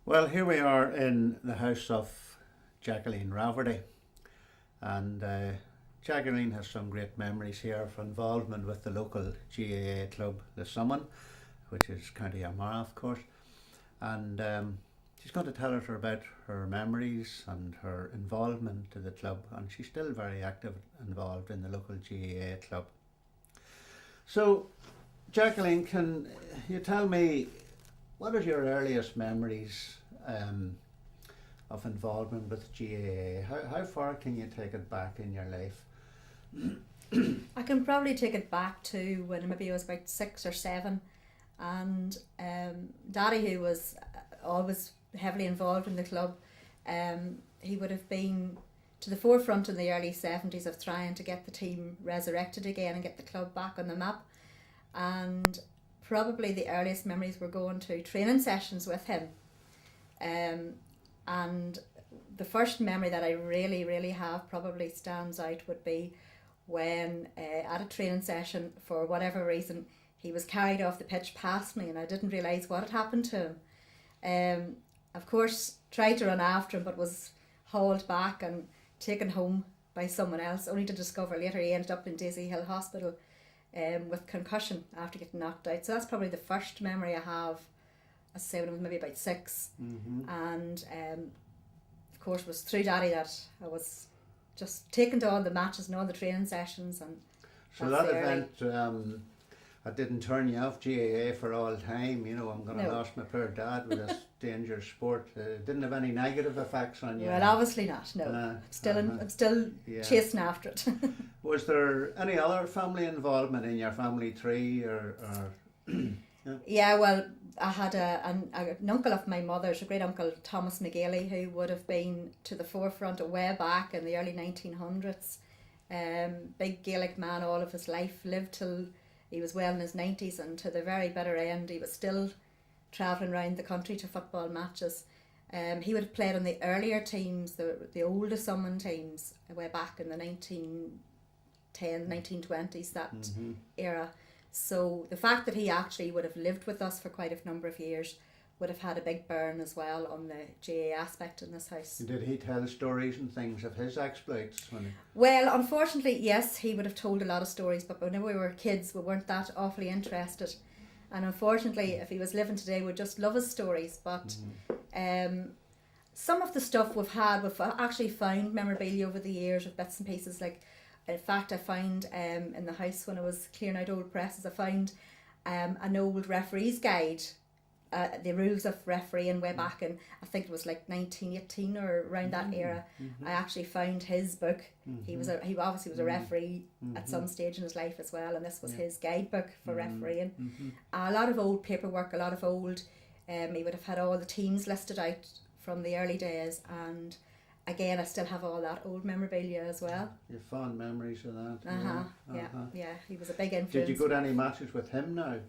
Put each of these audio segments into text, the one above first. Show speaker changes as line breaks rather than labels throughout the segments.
Well, here we are in the house of Jacqueline Rafferty, and Jacqueline has some great memories here of involvement with the local GAA club, the Summon, which is County Armagh, of course, and she's going to tell us about her memories and her involvement to the club, and she's still very active involved in the local GAA club. So, Jacqueline, can you tell me what are your earliest memories of involvement with GAA? How far can you take it back in your life?
I can probably take it back to when maybe I was about 6 or 7, and Daddy, who was always heavily involved in the club, he would have been to the forefront in the early 70s of trying to get the team resurrected again and get the club back on the map. And probably the earliest memories were going to training sessions with him. And the first memory that I really have probably stands out would be when at a training session, for whatever reason, he was carried off the pitch past me and I didn't realise what had happened to him. Of course, tried to run after him but was hauled back and taken home by someone else, only to discover later he ended up in Daisy Hill Hospital with concussion after getting knocked out. So that's probably the first memory I have, as I say, when I was maybe about 6. And of course it was through Daddy that I was just taken to all the matches and all the training sessions. And
so that event, I didn't turn you off GAA for all time. You know, I'm going to lose my poor dad with this dangerous sport. Didn't have any negative effects on you?
Well, obviously not, no. I'm still chasing after it.
Was there any other family involvement in your family tree or
Yeah, well, I had an uncle of my mother's, a great uncle, Thomas McGailey, who would have been to the forefront way back in the early 1900s. Big Gaelic man all of his life, lived till he was well in his 90s, and to the very bitter end he was still travelling around the country to football matches. He would have played on the earlier teams, the older Summon teams, way back in the 1920s, that era. So the fact that he actually would have lived with us for quite a number of years would have had a big burn as well on the GAA aspect in this house.
Did he tell stories and things of his exploits?
Well, unfortunately, yes, he would have told a lot of stories, but when we were kids we weren't that awfully interested. And unfortunately, if he was living today, we'd just love his stories. But some of the stuff we've actually found memorabilia over the years of bits and pieces. Like, in fact, I found in the house when I was clearing out old presses, I found an old referee's guide, the rules of refereeing way back in, I think it was like 1918 or around that era. I actually found his book. He obviously was a referee at some stage in his life as well, and this was his guidebook for refereeing. A lot of old paperwork, a lot of old, he would have had all the teams listed out from the early days, and again I still have all that old memorabilia as well.
Your fond memories of that.
Yeah, he was a big influence.
Did you go to any matches with him now?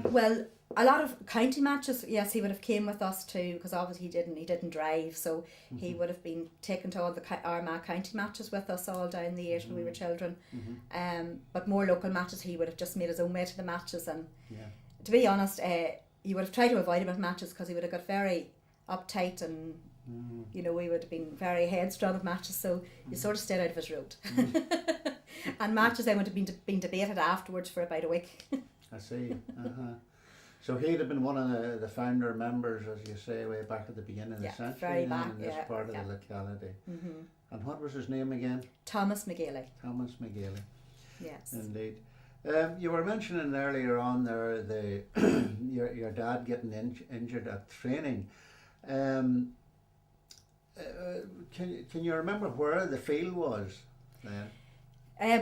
Well, a lot of county matches, yes, he would have came with us too, because obviously he didn't drive, so he would have been taken to all the Armagh county matches with us all down the years when we were children. But more local matches, he would have just made his own way to the matches, and to be honest, you would have tried to avoid him at matches because he would have got very uptight, and you know, we would have been very headstrong at matches, so you sort of stayed out of his road. And matches then would have been debated afterwards for about a week.
I see. So he'd have been one of the founder members, as you say, way back at the beginning of the century,
very back,
in this part of the locality. And what was his name again?
Thomas McGailey.
Thomas McGailey.
Yes.
Indeed. You were mentioning earlier on there your dad getting injured at training. Can you remember where the field was then?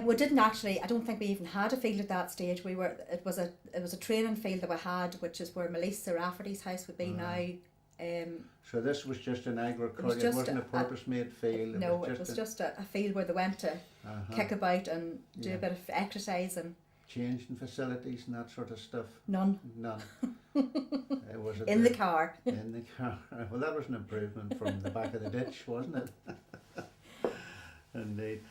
We didn't actually. I don't think we even had a field at that stage. It was a training field that we had, which is where Melissa Rafferty's house would be now.
So this was just an agriculture. It wasn't a purpose-made field.
It was just a field where they went to kick about and do a bit of exercise and
changing facilities and that sort of stuff.
None.
Was it
in the car?
In the car. Well, that was an improvement from the back of the ditch, wasn't it? Indeed.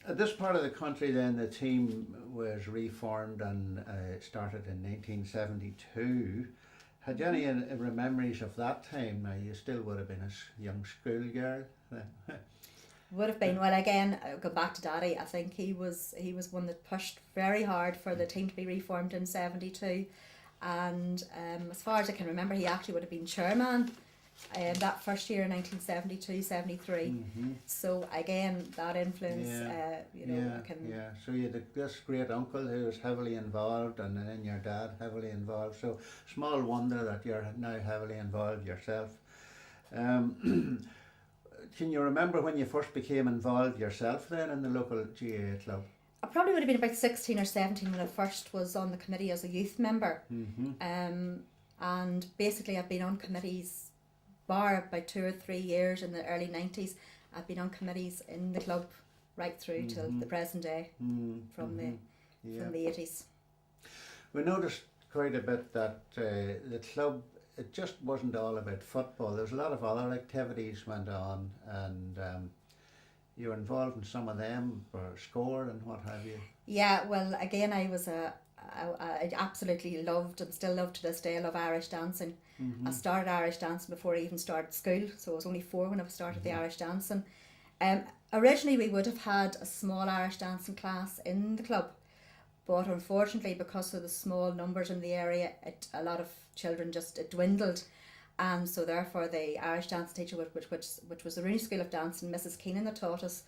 At this part of the country then the team was reformed and started in 1972. Had you any memories of that time? Now, you still would have been a young schoolgirl.
Would have been. Well, again, go back to Daddy. I think he was one that pushed very hard for the team to be reformed in 72, and as far as I can remember, he actually would have been chairman that first year in 1972-73. So again, that influence, I can.
Yeah. So you had this great uncle who was heavily involved, and then your dad heavily involved. So small wonder that you're now heavily involved yourself. Can you remember when you first became involved yourself then in the local GAA club?
I probably would have been about 16 or 17 when I first was on the committee as a youth member. And basically I've been on committees bar about 2 or 3 years in the early 90s. I've been on committees in the club right through till the present day, from the 80s.
We noticed quite a bit that the club, it just wasn't all about football. There was a lot of other activities went on, and you were involved in some of them, or scored and what have you.
Yeah, well, again, I absolutely loved and still love to this day. I love Irish dancing. I started Irish dancing before I even started school, so I was only 4 when I started the Irish dancing. Originally we would have had a small Irish dancing class in the club, but unfortunately because of the small numbers in the area, a lot of children it dwindled, and so therefore the Irish dance teacher, which was the Rooney School of Dancing, Mrs. Keenan, that taught us,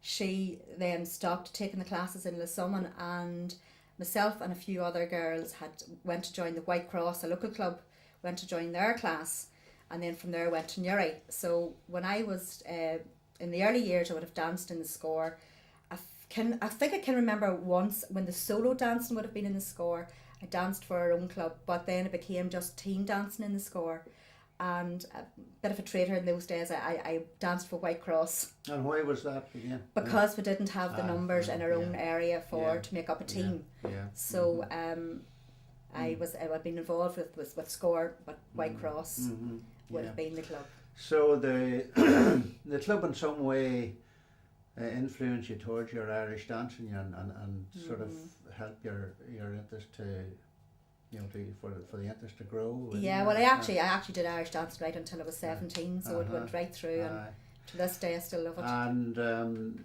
she then stopped taking the classes in Lissummon, and myself and a few other girls went to join the White Cross, a local club, went to join their class, and then from there went to Newry. So when I was in the early years, I would have danced in the score. I think I can remember once when the solo dancing would have been in the score. I danced for our own club, but then it became just team dancing in the score. And a bit of a traitor in those days, I danced for White Cross.
And why was that again?
Because we didn't have the numbers in our own area to make up a team. So I'd been involved with score, but White Cross would have been the club.
So the the club in some way influenced you towards your Irish dancing and sort of help your interest for the interest to grow.
Yeah, well, I actually did Irish dancing right until I was 17, so it went right through, and to this day I still love it.
And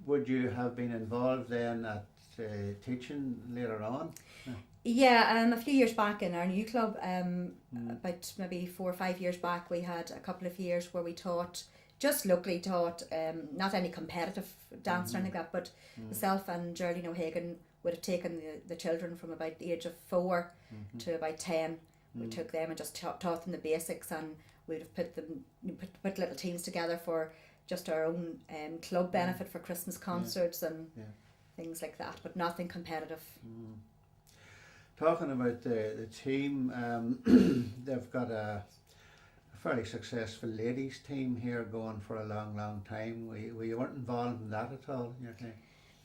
would you have been involved then at teaching later on?
Yeah, a few years back in our new club, about maybe 4 or 5 years back, we had a couple of years where we just locally taught, not any competitive dance or anything like that, but myself and Geraldine O'Hagan would have taken the children from about the age of 4 to about 10. We took them and just taught them the basics, and we'd have put little teams together for just our own club benefit for Christmas concerts and things like that, but nothing competitive.
Talking about the team, they've got a fairly successful ladies team here going for a long time. We weren't involved in that at all in your time?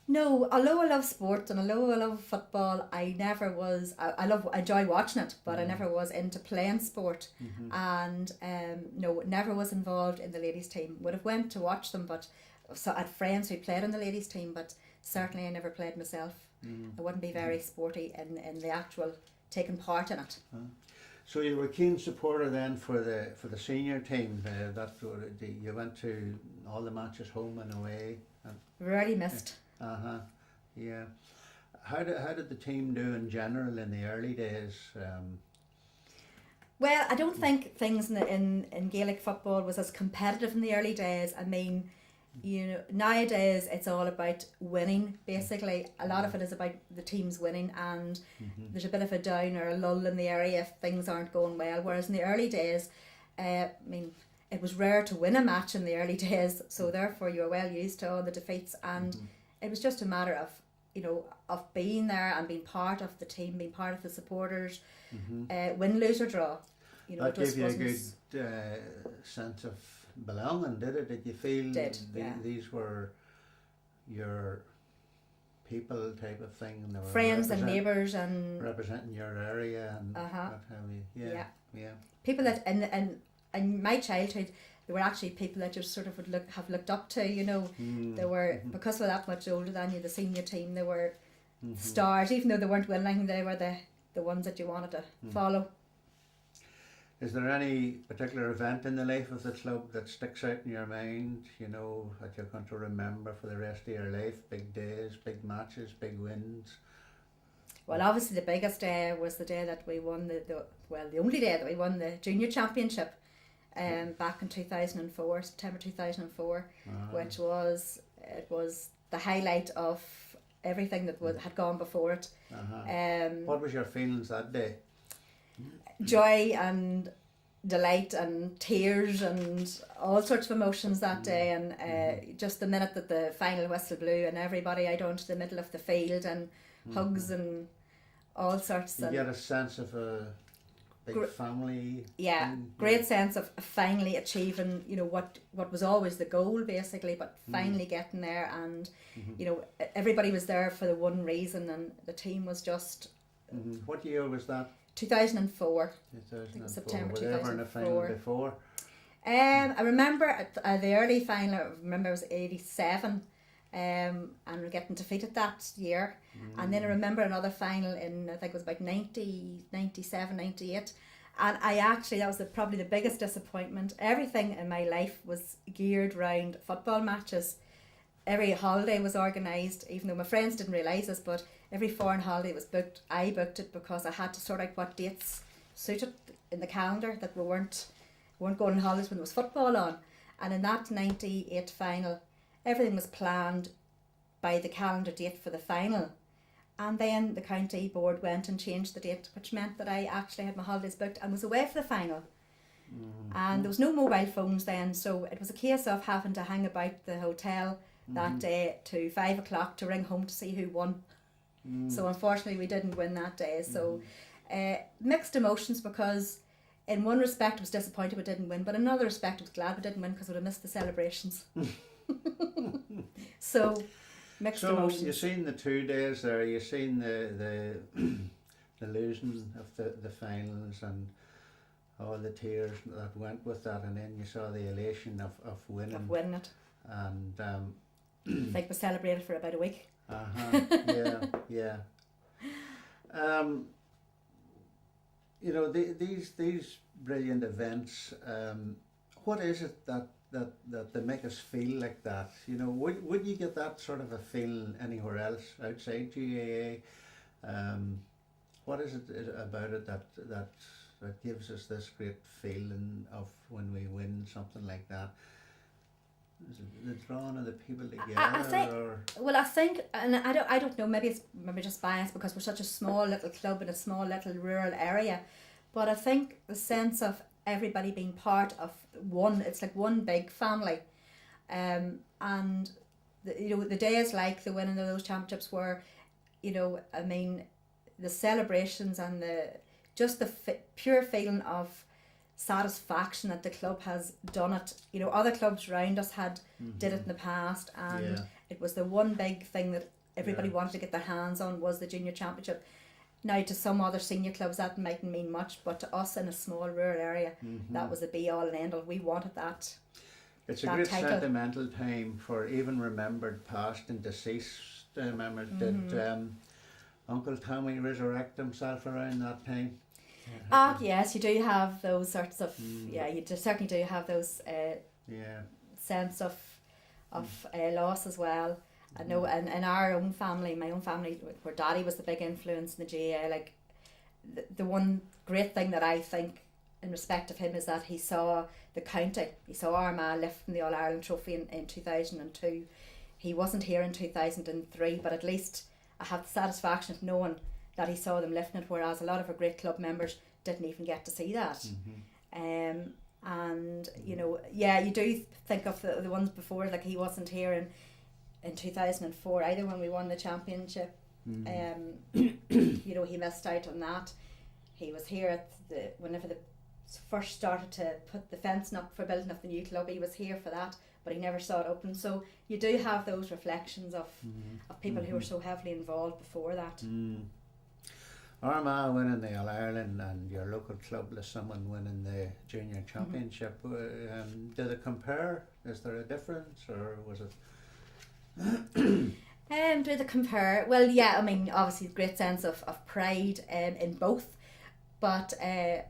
No, although I love sport and although I love football, I never was. I enjoy watching it, but I never was into playing sport, and no, never was involved in the ladies team. Would have went to watch them, but so I had friends who played in the ladies team, but certainly I never played myself. I wouldn't be very sporty in the actual taking part in it.
So you were a keen supporter then for the senior team. You went to all the matches home and away.
Really missed.
Yeah. How did the team do in general in the early days?
Well, I don't think things in Gaelic football was as competitive in the early days. I mean, nowadays it's all about winning, basically. A lot of it is about the teams winning, and there's a bit of a down or a lull in the area if things aren't going well. Whereas in the early days, I mean, it was rare to win a match in the early days, so therefore you were well used to all the defeats, and it was just a matter of of being there and being part of the team, being part of the supporters, win, lose or draw.
That gave you a good sense of belonging, did it? Did you feel these were your people type of thing? And they were
friends and neighbours and
representing your area and what have you. Yeah.
People that in my childhood, they were actually people that you sort of would have looked up to. They were because they were that much older than you. The senior team, they were stars, even though they weren't winning. They were the ones that you wanted to follow.
Is there any particular event in the life of the club that sticks out in your mind, you know, that you're going to remember for the rest of your life? Big days, big matches, big wins?
Well, obviously the biggest day was the day that we won the only day that we won the junior championship back in 2004, September 2004, which was the highlight of everything that had gone before it.
What was your feelings that day?
Joy and delight and tears and all sorts of emotions that day, and just the minute that the final whistle blew and everybody out onto the middle of the field and hugs and all sorts.
You get a sense of a big family.
Yeah, great sense of finally achieving, you know, what was always the goal basically, but finally getting there, and you know, everybody was there for the one reason, and the team was just.
What year was that?
2004.
2004.
September
Were they ever in a final before?
I remember at the early final, I remember it was 87, and we're getting defeated that year. And then I remember another final in, I think it was about 97, 98. And that was probably the biggest disappointment. Everything in my life was geared around football matches. Every holiday was organised, even though my friends didn't realise this, but every foreign holiday was booked. I booked it because I had to sort out what dates suited in the calendar, that we weren't going on holidays when there was football on. And in that 98 final, everything was planned by the calendar date for the final. And then the county board went and changed the date, which meant that I actually had my holidays booked and was away for the final. And there was no mobile phones then, so it was a case of having to hang about the hotel that day to 5 o'clock to ring home to see who won. So unfortunately we didn't win that day. So mixed emotions, because in one respect I was disappointed we didn't win, but in another respect I was glad we didn't win because I would have missed the celebrations. So mixed emotions.
You've seen the 2 days there, you've seen the losing of the finals and all the tears that went with that, and then you saw the elation of winning.
Of winning it.
And
I think we celebrated for about a week.
Yeah. You know, these brilliant events. What is it that they make us feel like that? You know, would you get that sort of a feeling anywhere else outside GAA? What is it about it that gives us this great feeling of when we win something like that? Is it the drawing of the people together?
I think, and I don't know, maybe it's just biased because we're such a small little club in a small little rural area, but I think the sense of everybody being part of one, it's like one big family, and the days like the winning of those championships were, you know, I mean, the celebrations and the pure feeling of satisfaction that the club has done it. You know, other clubs around us did it in the past, and it was the one big thing that everybody wanted to get their hands on was the junior championship. Now to some other senior clubs that mightn't mean much, but to us in a small rural area, that was the be all and end all. We wanted that.
It's a great sentimental time for even remembered past and deceased members. Did Uncle Tommy resurrect himself around that time?
Yes, you do have those sorts of you certainly do have those sense of loss as well. I know in our own family, my own family, where Daddy was the big influence in the GAA, like the one great thing that I think in respect of him is that he saw the county, he saw Armagh lifting the All-Ireland trophy in 2002. He wasn't here in 2003, but at least I have the satisfaction of knowing that he saw them lifting it, whereas a lot of our great club members didn't even get to see that. And you know, you do think of the ones before, like he wasn't here in 2004 either when we won the championship. You know, he missed out on that. He was here at whenever the first started to put the fencing up for building of the new club. He was here for that, but he never saw it open. So you do have those reflections of people who were so heavily involved before that.
Armagh winning the All-Ireland and your local club Lissamon winning the junior championship, do they compare? Is there a difference, or was it?
Do they compare? Well, yeah, I mean, obviously great sense of pride in both, but